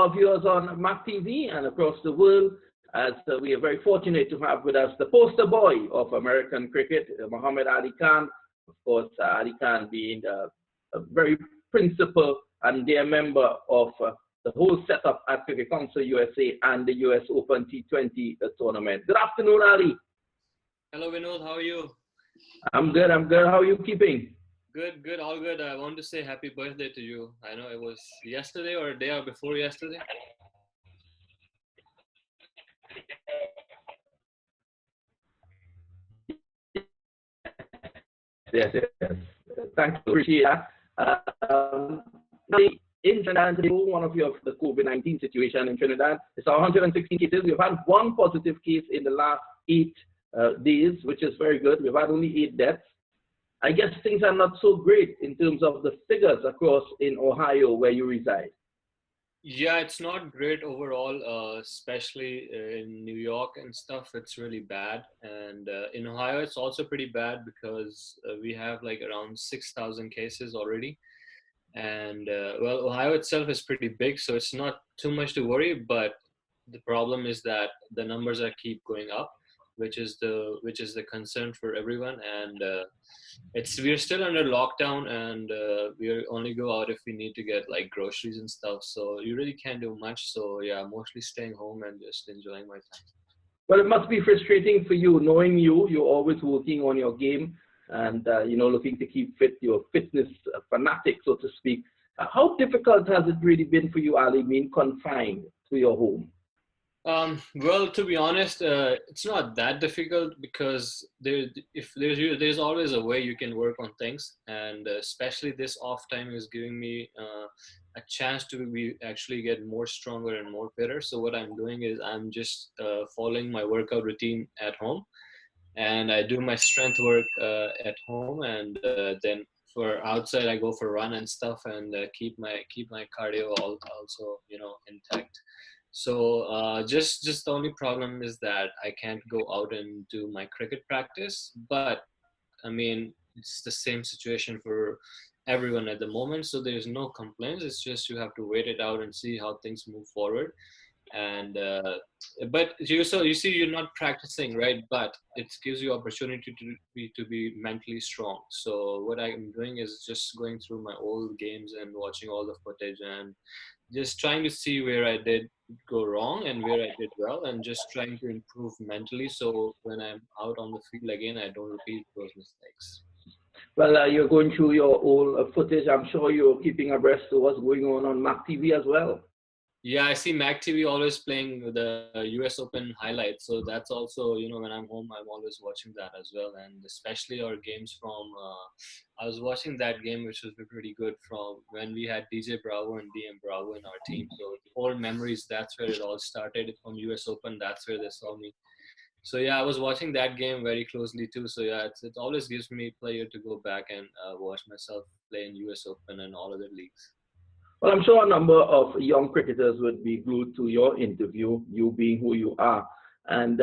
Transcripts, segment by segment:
our viewers on MAQTV and across the world, as we are very fortunate to have with us the poster boy of American cricket, Muhammad Ali Khan. Of course, Ali Khan being a very principal and dear member of the whole setup at Videoconference USA and the US Open T20 tournament. Good afternoon, Ali. Hello, Vinod. How are you? I'm good. I'm good. How are you keeping? Good, good, all good. I want to say happy birthday to you. I know it was yesterday or a day or before yesterday. Yes, yes. Thank you. Appreciate that. In Trinidad, one of the COVID-19 situation in Trinidad, it's 116 cases. We've had one positive case in the last 8 days, which is very good. We've had only 8 deaths. I guess things are not so great in terms of the figures across in Ohio where you reside. Yeah, it's not great overall, especially in New York and stuff. It's really bad. And in Ohio, it's also pretty bad because we have like around 6,000 cases already. And well, Ohio itself is pretty big, so it's not too much to worry. But the problem is that the numbers are keep going up, which is the concern for everyone. And we're still under lockdown, and we only go out if we need to get like groceries and stuff. So you really can't do much. So yeah, mostly staying home and just enjoying my time. Well, it must be frustrating for you, knowing you're always working on your game and looking to keep fit, your fitness fanatic, so to speak. How difficult has it really been for you, Ali, being confined to your home? Well, to be honest, it's not that difficult because there's always a way you can work on things, and especially this off time is giving me a chance to actually get more stronger and more fitter. So what I'm doing is I'm just following my workout routine at home, and I do my strength work at home, and then for outside I go for run and stuff, and keep my cardio also intact. So just the only problem is that I can't go out and do my cricket practice. But I mean, it's the same situation for everyone at the moment. So there's no complaints. It's just you have to wait it out and see how things move forward. And but you see you're not practicing, right? But it gives you opportunity to be mentally strong. So what I'm doing is just going through my old games and watching all the footage and just trying to see where I did go wrong and where I did well, and just trying to improve mentally. So when I'm out on the field again, I don't repeat those mistakes. Well, you're going through your old footage. I'm sure you're keeping abreast of what's going on MAQTV as well. Yeah, I see MAQTV always playing the US Open highlights. So that's also, when I'm home, I'm always watching that as well. And especially our games from, I was watching that game, which was pretty good, from when we had DJ Bravo and DM Bravo in our team. So old memories, that's where it all started from US Open. That's where they saw me. So yeah, I was watching that game very closely too. So yeah, it always gives me pleasure to go back and watch myself play in US Open and all other leagues. Well, I'm sure a number of young cricketers would be glued to your interview, you being who you are. And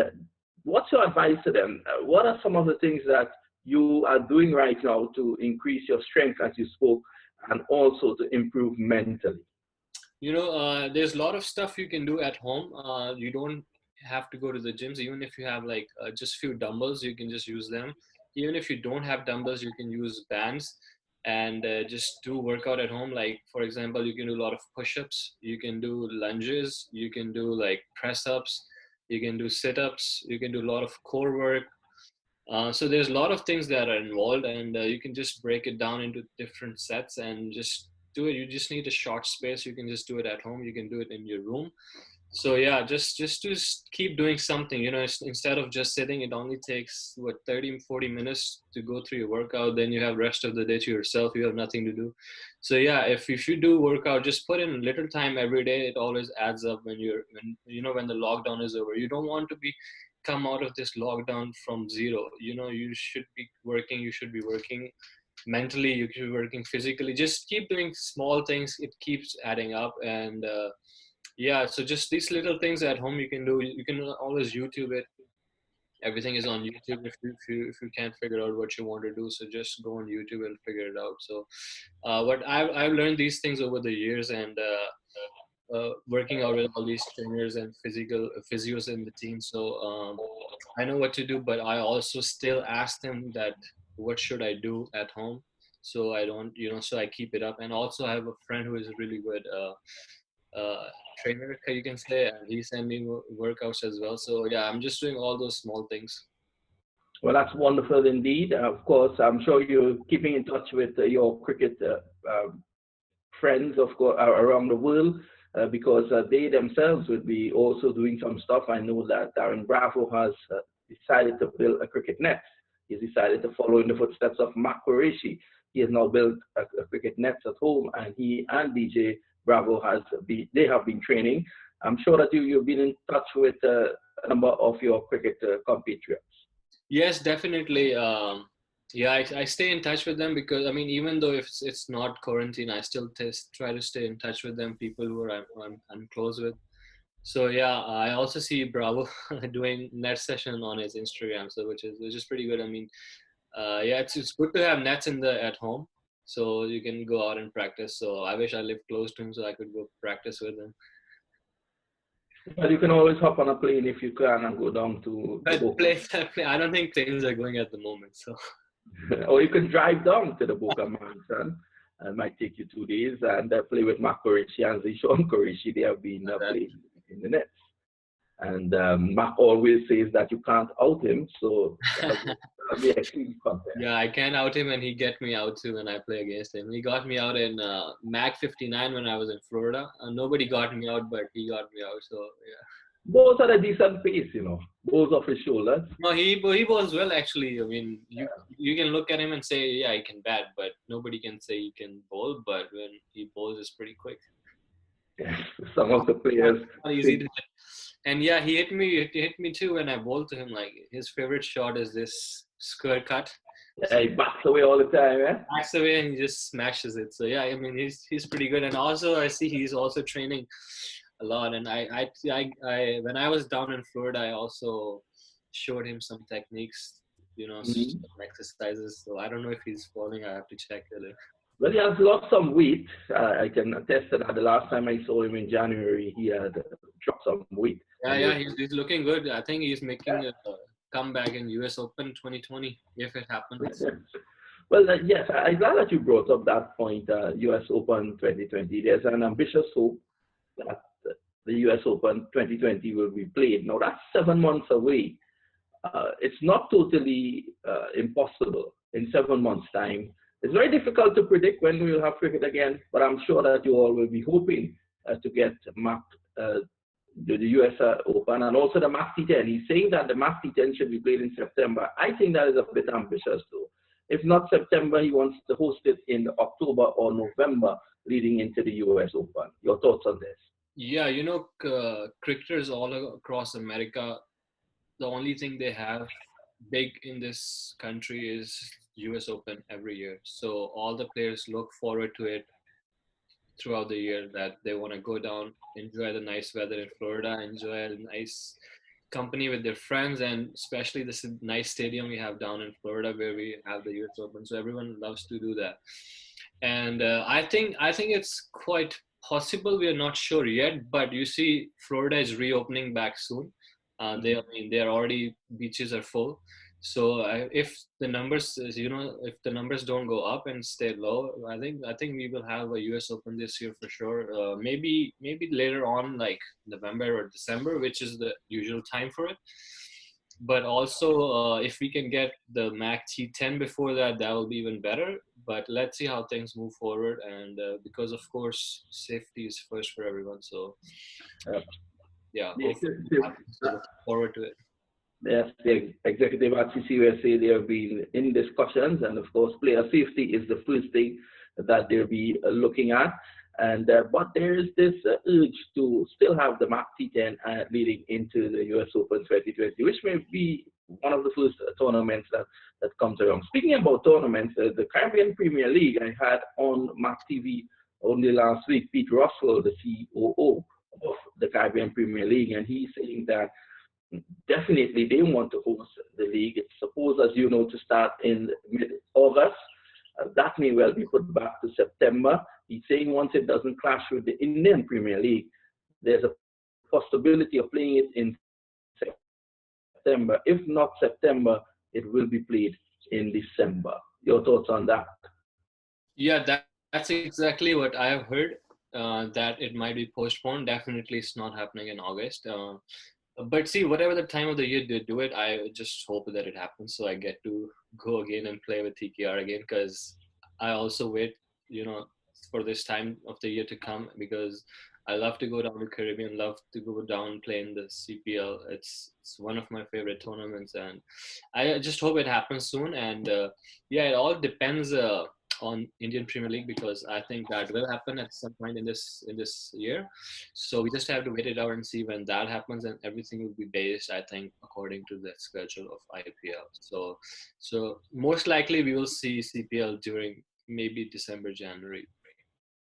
what's your advice to them? What are some of the things that you are doing right now to increase your strength, as you spoke, and also to improve mentally? There's a lot of stuff you can do at home. You don't have to go to the gyms. Even if you have like just few dumbbells, you can just use them. Even if you don't have dumbbells, you can use bands and just do workout at home. Like, for example, you can do a lot of push-ups, you can do lunges, you can do like press-ups, you can do sit-ups, you can do a lot of core work. So there's a lot of things that are involved, and you can just break it down into different sets and just do it. You just need a short space. You can just do it at home. You can do it in your room. So yeah, just keep doing something, instead of just sitting. It only takes 30-40 minutes to go through your workout. Then you have rest of the day to yourself. You have nothing to do. So yeah, if you do workout, just put in little time every day. It always adds up when when the lockdown is over. You don't want to come out of this lockdown from zero. You should be working. You should be working mentally. You should be working physically. Just keep doing small things. It keeps adding up. And yeah, so just these little things at home you can do. You can always YouTube it. Everything is on YouTube. If you can't figure out what you want to do, so just go on YouTube and figure it out. So what I've learned these things over the years, and working out with all these trainers and physios in the team. So I know what to do, but I also still ask them that what should I do at home, so I don't, so I keep it up. And also I have a friend who is a really good trainer, you can say, and he sent me workouts as well. So yeah, I'm just doing all those small things. Well, that's wonderful indeed. Of course, I'm sure you're keeping in touch with your cricket friends, of course, around the world, because they themselves would be also doing some stuff. I know that Darren Bravo has decided to build a cricket net. He's decided to follow in the footsteps of Mark Qureshi. He has now built a cricket net at home, and he and DJ Bravo they have been training. I'm sure that you've been in touch with a number of your cricket compatriots. Yes, definitely. Yeah, I stay in touch with them because, I mean, even though if it's not quarantine, I still try to stay in touch with them, people who I'm close with. So yeah, I also see Bravo doing net session on his Instagram, so which is pretty good. I mean, yeah, it's good to have nets at home, so you can go out and practice. So I wish I lived close to him so I could go practice with him. But you can always hop on a plane if you can and go down to the Boca. I don't think planes are going at the moment, so. Or you can drive down to the Boca Mountain. It might take you 2 days and play with Mark Qureshi and Sean Qureshi. They have been playing in the nets. And Mark always says that you can't out him, so that'll be a clean contest. Yeah, I can out him and he get me out too when I play against him. He got me out in MAQTV when I was in Florida. Nobody got me out, but he got me out, so yeah. Those are a decent pace, Balls off his shoulders. No, he bowls well, actually. I mean, you can look at him and say, yeah, he can bat, but nobody can say he can bowl. But when he bowls, it's pretty quick. Yeah, some of the players. Not easy to. And yeah, he hit me too when I bowled to him. Like, his favorite shot is this square cut. Yeah, he backs away all the time, eh? Backs away and he just smashes it. So yeah, I mean, he's pretty good. And also, I see he's also training a lot. And I when I was down in Florida, I also showed him some techniques, some exercises. So I don't know if he's falling. I have to check it. Well, he has lost some weight. I can attest to that. The last time I saw him in January, he had dropped some weight. Yeah, he's looking good. I think he's making a comeback in US Open 2020 if it happens. Well, yes, I'm glad that you brought up that point, US Open 2020. There's an ambitious hope that the US Open 2020 will be played. Now, that's 7 months away. It's not totally impossible in 7 months' time. It's very difficult to predict when we will have cricket again, but I'm sure that you all will be hoping to get the US Open and also the MAQTV. He's saying that the MAQTV should be played in September. I think that is a bit ambitious, though. If not September, he wants to host it in October or November leading into the US Open. Your thoughts on this? Yeah, cricketers all across America, the only thing they have big in this country is US Open every year. So all the players look forward to it throughout the year, that they want to go down, enjoy the nice weather in Florida, enjoy a nice company with their friends, and especially this nice stadium we have down in Florida where we have the US Open. So everyone loves to do that. And I think it's quite possible. We are not sure yet, but you see, Florida is reopening back soon. They're already, beaches are full. So if the numbers, if the numbers don't go up and stay low, I think we will have a US Open this year for sure. Maybe later on, like November or December, which is the usual time for it. But also, if we can get the MAQTV before that, that will be even better. But let's see how things move forward. And because, of course, safety is first for everyone. So, yeah, look forward to it. Yes, the executive at CCUSA, they have been in discussions, and of course, player safety is the first thing that they'll be looking at. And but there is this urge to still have the MAQTV leading into the US Open 2020, which may be one of the first tournaments that comes around. Speaking about tournaments, the Caribbean Premier League, I had on MAQTV only last week Pete Russell, the COO of the Caribbean Premier League, and he's saying that definitely they want to host the league. It's supposed, as you know, to start in mid-August. That may well be put back to September. He's saying once it doesn't clash with the Indian Premier League, there's a possibility of playing it in September. If not September, it will be played in December. Your thoughts on that? Yeah, that's exactly what I have heard. That it might be postponed. Definitely, it's not happening in August. But see, whatever the time of the year they do it, I just hope that it happens so I get to go again and play with TKR again, because I also wait, you know, for this time of the year to come, because I love to go down to Caribbean, love to go down and play in the CPL. It's one of my favorite tournaments, and I just hope it happens soon. And yeah, it all depends on Indian Premier League, because I think that will happen at some point in this year. So we just have to wait it out and see when that happens, and everything will be based, I think, according to the schedule of IPL. So most likely we will see CPL during maybe December, January.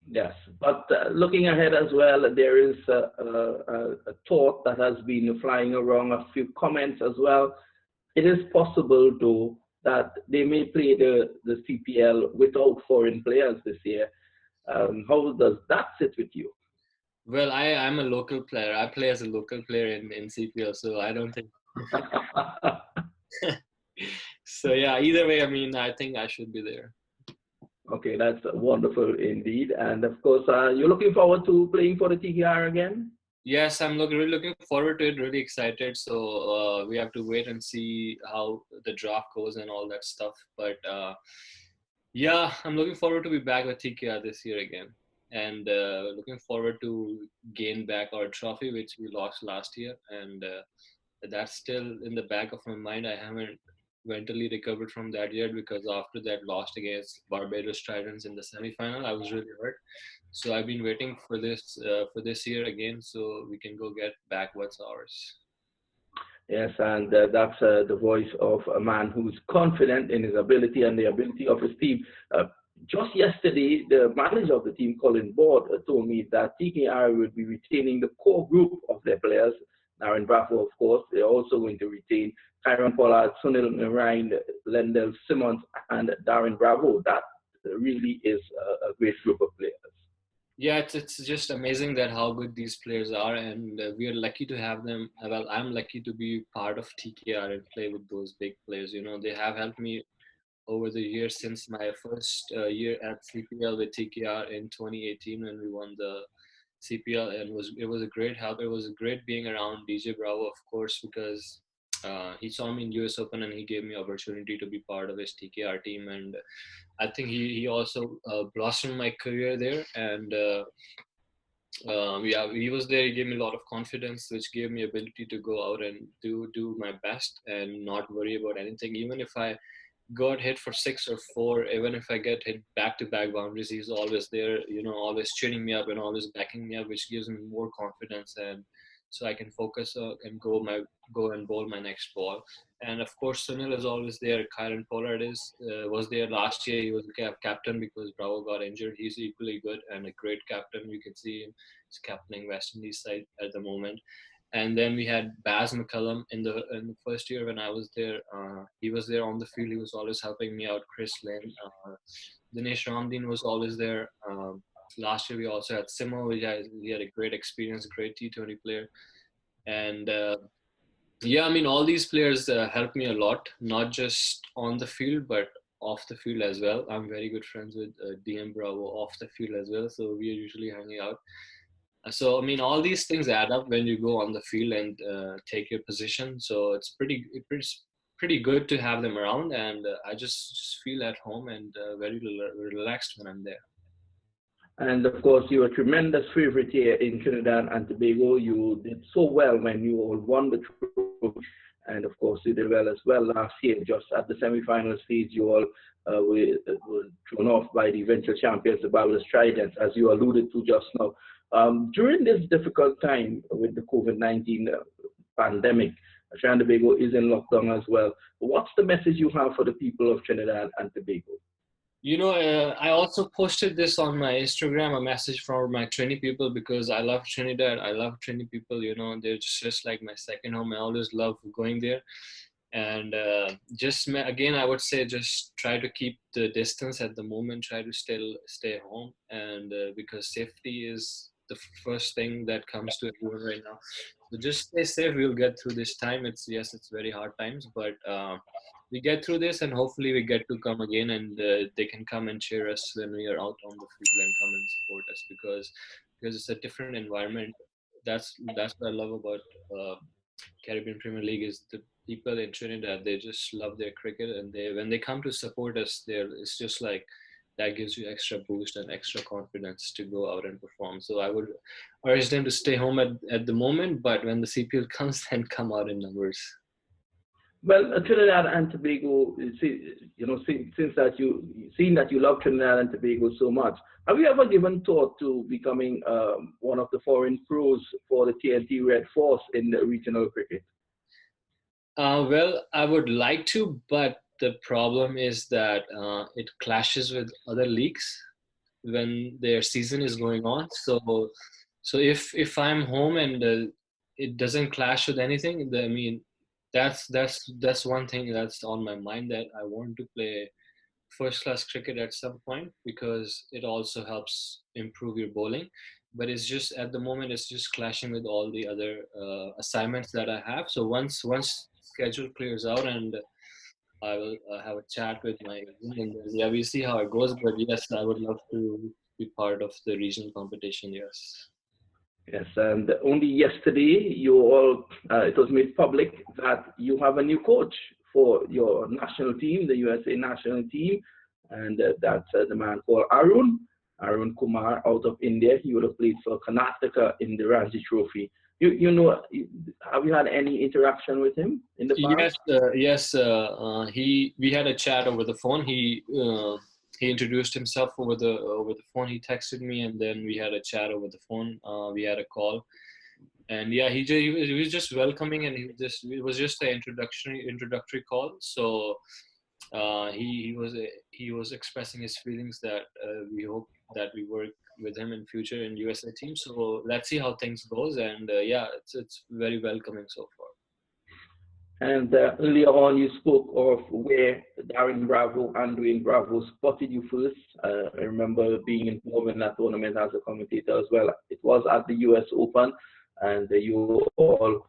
Yes, but looking ahead as well, there is a thought that has been flying around, a few comments as well. It is possible, though, that they may play the CPL without foreign players this year. How does that sit with you? Well, I'm a local player. I play as a local player in CPL, so I don't think. So yeah, either way, I mean, I think I should be there. Okay, that's wonderful indeed. And of course, you're looking forward to playing for the TKR again? Yes, I'm really looking forward to it. Really excited. So we have to wait and see how the draft goes and all that stuff. But yeah, I'm looking forward to be back with TKR this year again, and looking forward to gain back our trophy which we lost last year. And that's still in the back of my mind. I haven't mentally recovered from that yet, because after that lost against Barbados Titans in the semi-final, I was really hurt. So I've been waiting for this year again, so we can go get back what's ours. Yes, and that's the voice of a man who's confident in his ability and the ability of his team. Just yesterday, the manager of the team, Colin Board, told me that TKR will be retaining the core group of their players. Darren Bravo, of course. They're also going to retain Kyron Pollard, Sunil Narine, Lendell Simmons, and Darren Bravo. That really is a great group of players. Yeah, it's just amazing that how good these players are, and we are lucky to have them. Well, I'm lucky to be part of TKR and play with those big players. You know, they have helped me over the years since my first year at CPL with TKR in 2018 when we won the CPL, and it was a great help. It was great being around DJ Bravo, of course, because he saw me in US Open and he gave me opportunity to be part of his TKR team, and I think he also blossomed my career there. And yeah, he was there. He gave me a lot of confidence, which gave me ability to go out and do my best and not worry about anything. Even if I got hit for 6 or 4, even if I get hit back-to-back boundaries, he's always there, you know, always cheering me up and always backing me up, which gives me more confidence, and so I can focus and go and bowl my next ball. And of course, Sunil is always there. Kyron Pollard was there last year. He was the captain because Bravo got injured. He's equally good and a great captain. You can see him. He's captaining West Indies side at the moment. And then we had Baz McCullum in the first year when I was there. He was there on the field. He was always helping me out. Chris Lynn, Dinesh Ramdin was always there. Last year we also had Simo. He had a great experience, great T20 player. And yeah, I mean, all these players helped me a lot, not just on the field, but off the field as well. I'm very good friends with DM Bravo off the field as well. So we are usually hanging out. So, I mean, all these things add up when you go on the field and take your position. So it's pretty good to have them around. And I just feel at home and very relaxed when I'm there. And of course, you're a tremendous favorite here in Trinidad and Tobago. You did so well when you all won the trophy. And of course, you did well as well last year. Just at the semi-final stage, you all were thrown off by the eventual champions, the Barbados Tridents, as you alluded to just now. During this difficult time with the COVID-19 pandemic, Trinidad and Tobago is in lockdown as well. What's the message you have for the people of Trinidad and Tobago? You know, I also posted this on my Instagram, a message from my Trini people, because I love Trinidad. I love Trini people, you know, they're just like my second home. I always love going there. And again, I would say just try to keep the distance at the moment, try to stay home. And because safety is the first thing that comes to everyone right now. So just stay safe. We'll get through this time. It's very hard times, but we get through this, and hopefully we get to come again, and they can come and cheer us when we are out on the field and come and support us, because it's a different environment. That's what I love about Caribbean Premier League, is the people in Trinidad. They just love their cricket, and when they come to support us, there it's just like that gives you extra boost and extra confidence to go out and perform. So I would urge them to stay home at the moment, but when the CPL comes, then come out in numbers. Well, Trinidad and Tobago, since that you love Trinidad and Tobago so much, have you ever given thought to becoming one of the foreign pros for the TNT Red Force in the regional cricket? Well, I would like to, but the problem is that it clashes with other leagues when their season is going on. So if I'm home and it doesn't clash with anything, I mean, that's one thing that's on my mind, that I want to play first class cricket at some point, because it also helps improve your bowling. But it's just at the moment it's just clashing with all the other assignments that I have. So once schedule clears out, and I will have a chat with my agent, and then, yeah, we see how it goes. But yes, I would love to be part of the regional competition. Yes. Yes, and only yesterday it was made public that you have a new coach for your national team, the USA national team, and that's the man called Arun Kumar out of India. He would have played for Karnataka in the Ranji Trophy. Have you had any interaction with him in the past? Yes. We had a chat over the phone. He introduced himself over the phone. He texted me, and then we had a chat over the phone. We had a call, and yeah, he was just welcoming, and it was just an introductory call. So he was expressing his feelings that we hope that we work with him in future in USA team. So let's see how things goes, and yeah, it's very welcoming so far. And earlier on, you spoke of where Darren Bravo and Dwayne Bravo spotted you first. I remember being involved in that tournament as a commentator as well. It was at the US Open, and you all,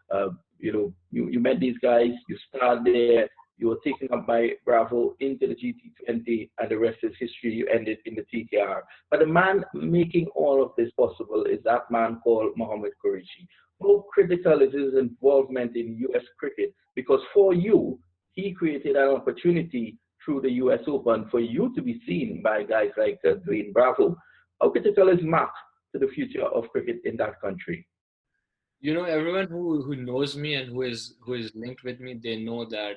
you met these guys, you started there, you were taken up by Bravo into the GT20, and the rest is history. You ended in the TKR. But the man making all of this possible is that man called Mohammad Qureshi. How critical is his involvement in US cricket? Because for you, he created an opportunity through the US Open for you to be seen by guys like Dwayne Bravo. How critical is Mac to the future of cricket in that country? You know, everyone who knows me and who is linked with me, they know that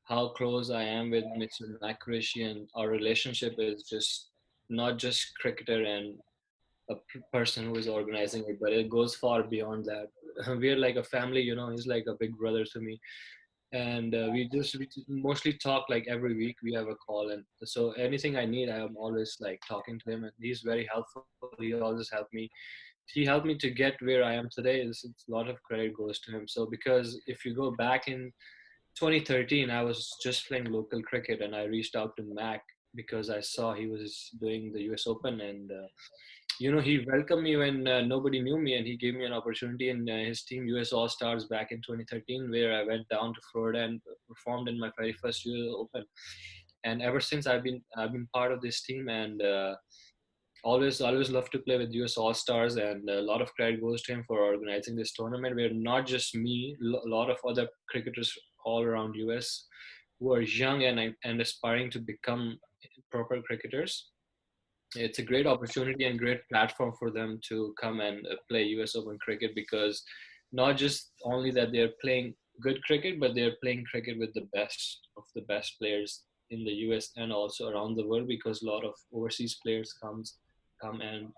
how close I am with Mr. Mac Qureshi, and our relationship is just not just cricketer and a person who is organizing it, but it goes far beyond that. We're like a family, you know. He's like a big brother to me, and we mostly talk like every week. We have a call, and so anything I need, I am always like talking to him, and he's very helpful. He always helped me. He helped me to get where I am today. It's a lot of credit goes to him. So because if you go back in 2013, I was just playing local cricket, and I reached out to Mac because I saw he was doing the US Open, and he welcomed me when nobody knew me, and he gave me an opportunity in his team USALLSTARS back in 2013, where I went down to Florida and performed in my very first US Open. And ever since, I've been part of this team, and always love to play with USALLSTARS, and a lot of credit goes to him for organizing this tournament, where not just me, a lot of other cricketers all around US who are young and aspiring to become proper cricketers. It's a great opportunity and great platform for them to come and play US Open cricket, because not just only that they're playing good cricket, but they're playing cricket with the best of the best players in the US and also around the world, because a lot of overseas players come and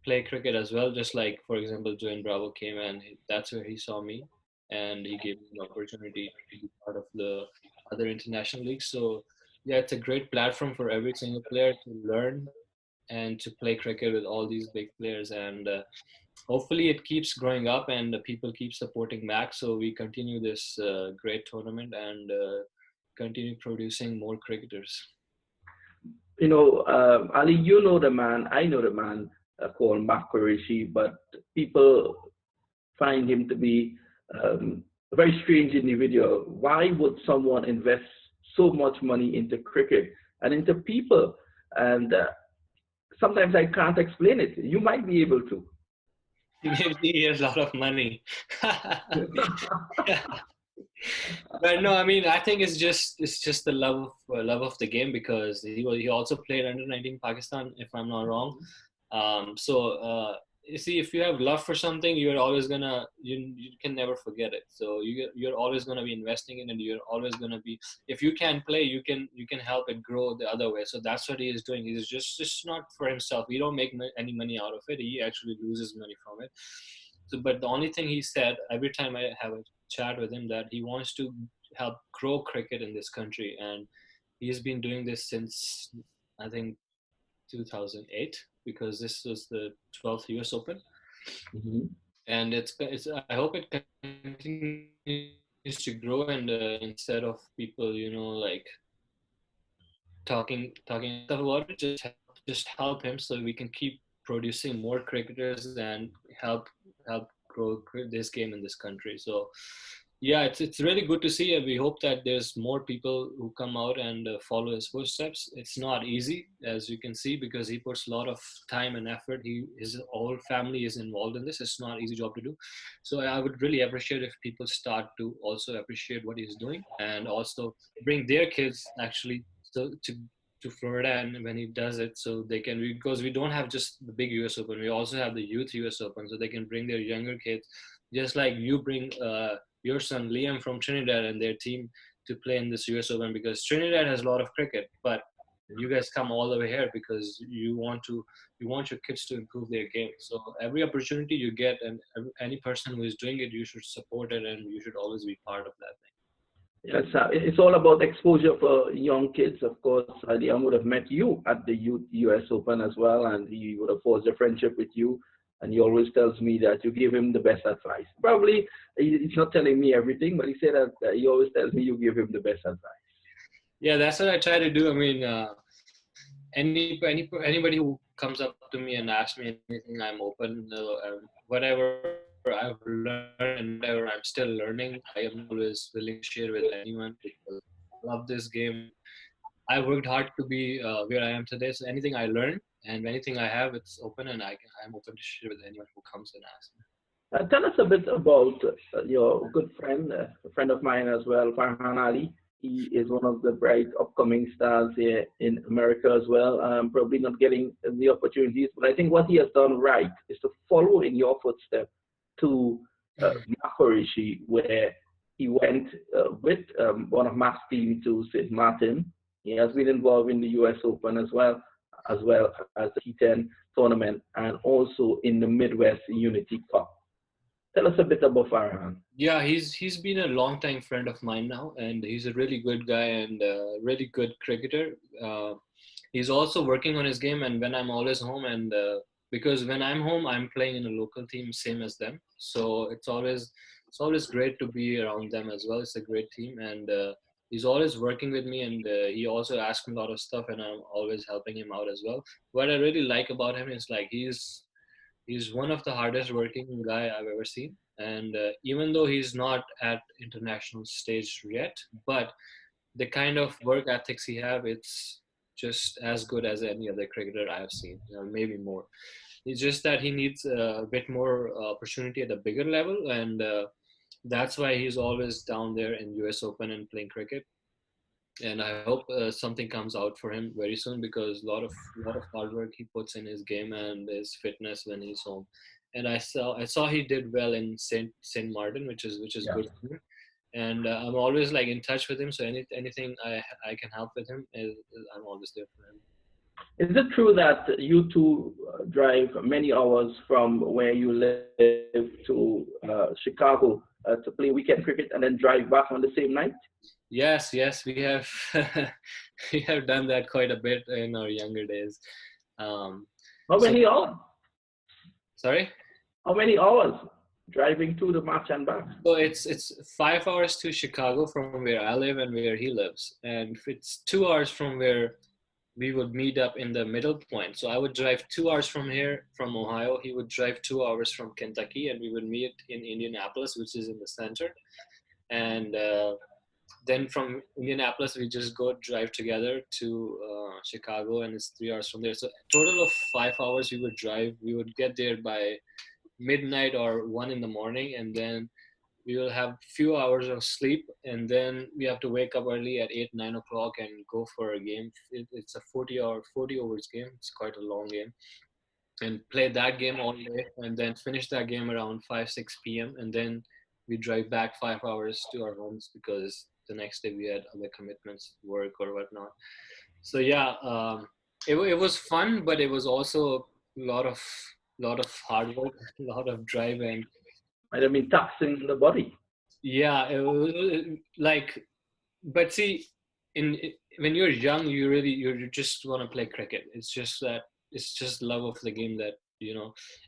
play cricket as well. Just like, for example, Dwayne Bravo came, and that's where he saw me, and he gave me an opportunity to be part of the other international leagues. So yeah, it's a great platform for every single player to learn and to play cricket with all these big players, and hopefully it keeps growing up, and people keep supporting Mac, so we continue this great tournament and continue producing more cricketers. Ali, you know the man, I know the man. called MAQTV, but people find him to be a very strange individual. Why would someone invest so much money into cricket and into people? And sometimes I can't explain it. You might be able to. Maybe he has a lot of money. But no, I mean, I think it's just the love of the game, because he also played under 19 Pakistan, if I'm not wrong. So you see, if you have love for something, you're always gonna you can never forget it. So you're always gonna be investing in it, and you're always gonna be, if you can play, you can help it grow the other way. So that's what he is doing. He's just not for himself. He don't make any money out of it. He actually loses money from it. So, but the only thing he said every time I have a chat with him, that he wants to help grow cricket in this country, and he's been doing this since, I think, 2008, because this was the 12th US Open. Mm-hmm. And it's I hope it continues to grow, and instead of people, like talking stuff about it, just help him, so we can keep producing more cricketers and help grow this game in this country. So yeah, it's really good to see, and we hope that there's more people who come out and follow his footsteps. It's not easy, as you can see, because he puts a lot of time and effort. His whole family is involved in this. It's not an easy job to do. So I would really appreciate if people start to also appreciate what he's doing, and also bring their kids actually to Florida, and when he does it, so they can, because we don't have just the big US Open, we also have the youth US Open, so they can bring their younger kids, just like you bring your son Liam from Trinidad and their team to play in this US Open, because Trinidad has a lot of cricket, but you guys come all the way here because you want your kids to improve their game. So every opportunity you get, and any person who is doing it, you should support it, and you should always be part of that thing. Yes, it's all about exposure for young kids. Of course, Liam would have met you at the US Open as well, and he would have forged a friendship with you. And he always tells me that you give him the best advice. Probably he's not telling me everything, but he said that he always tells me you give him the best advice. Yeah, that's what I try to do. I mean, anybody who comes up to me and asks me anything, I'm open. Whatever I've learned and whatever I'm still learning, I am always willing to share with anyone, because I love this game. I worked hard to be where I am today. So anything I learn and anything I have, it's open, and I'm open to share with anyone who comes and asks me. Tell us a bit about your good friend, a friend of mine as well, Farhan Ali. He is one of the bright upcoming stars here in America as well. Probably not getting the opportunities, but I think what he has done right is to follow in your footsteps to MAQTV, where he went with one of Matt's team to St. Martin. He has been involved in the US Open as well as the T10 tournament, and also in the Midwest Unity Cup. Tell us a bit about Farhan. Yeah, he's been a long-time friend of mine now, and he's a really good guy and a really good cricketer. He's also working on his game, and when I'm always home, and because when I'm home, I'm playing in a local team, same as them. So it's always great to be around them as well. It's a great team, and he's always working with me, and he also asks me a lot of stuff, and I'm always helping him out as well. What I really like about him is, like, he's one of the hardest working guy I've ever seen. And even though he's not at international stage yet, but the kind of work ethics he have, it's just as good as any other cricketer I've seen, maybe more. It's just that he needs a bit more opportunity at a bigger level, and that's why he's always down there in US Open and playing cricket. And I hope something comes out for him very soon, because a lot of hard work he puts in his game and his fitness when he's home. And I saw he did well in Saint Martin, which is Yeah. good for him. And I'm always like in touch with him, so anything I can help with him, I'm always there for him. Is it true that you two drive many hours from where you live to Chicago to play weekend cricket and then drive back on the same night? Yes, we have we have done that quite a bit in our younger days. How many hours? Sorry? How many hours driving to the match and back? So it's 5 hours to Chicago from where I live and where he lives, and it's 2 hours from where we would meet up in the middle point. So I would drive 2 hours from here, from Ohio. He would drive 2 hours from Kentucky, and we would meet in Indianapolis, which is in the center. And then from Indianapolis, we just go drive together to Chicago, and it's 3 hours from there. So a total of 5 hours we would drive. We would get there by midnight or 1 in the morning, and then we will have few hours of sleep, and then we have to wake up early at 8, 9 o'clock and go for a game. It's a 40 overs game. It's quite a long game, and play that game all day, and then finish that game around 5, 6 p.m. And then we drive back 5 hours to our homes because the next day we had other commitments, work or whatnot. So yeah, it was fun, but it was also a lot of hard work, a lot of drive, and Might have been taxing the body. yeah, it was like, but see, when you're young, you just want to play cricket. It's just that it's just love of the game that,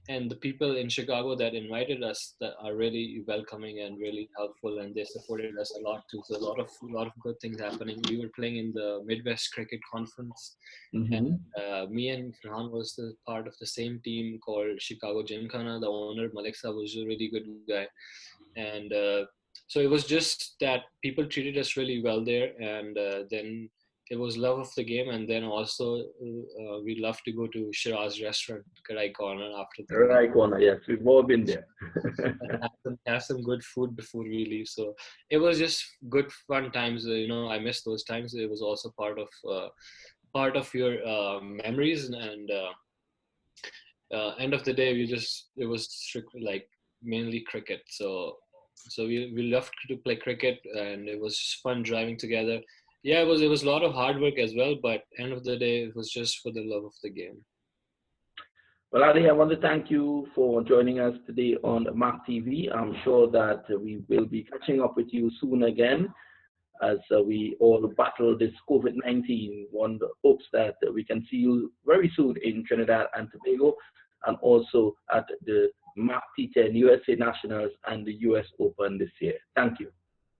and the people in Chicago that invited us that are really welcoming and really helpful, and they supported us a lot too. So a lot of good things happening. We were playing in the Midwest Cricket Conference, and me and Farhan was the part of the same team called Chicago Gymkhana. The owner Malik Saab was a really good guy, and so it was just that people treated us really well there, and then it was love of the game, and then also we love to go to Shiraz restaurant, Karai Corner, after the Right corner, yes, we've all been there. have some good food before we leave. So it was just good fun times. I miss those times. It was also part of your memories, and end of the day, it was strictly like mainly cricket. So we loved to play cricket, and it was just fun driving together. Yeah, it was a lot of hard work as well, but end of the day, it was just for the love of the game. Well, Ali, I want to thank you for joining us today on MAQTV. I'm sure that we will be catching up with you soon again as we all battle this COVID-19. One hopes that we can see you very soon in Trinidad and Tobago, and also at the MAQT10 USA Nationals and the US Open this year. Thank you.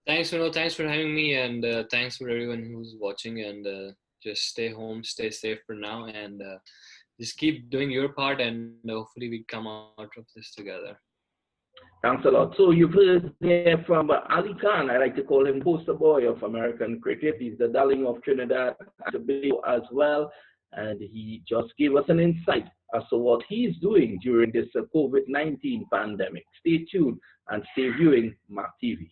Thanks, thanks for having me, and thanks for everyone who's watching, and just stay home, stay safe for now, and just keep doing your part, and hopefully we come out of this together. Thanks a lot. So you've heard there from Alikhan. I like to call him poster boy of American cricket. He's the darling of Trinidad and Tobago as well, and he just gave us an insight as to what he's doing during this COVID-19 pandemic. Stay tuned and stay viewing MAQTV.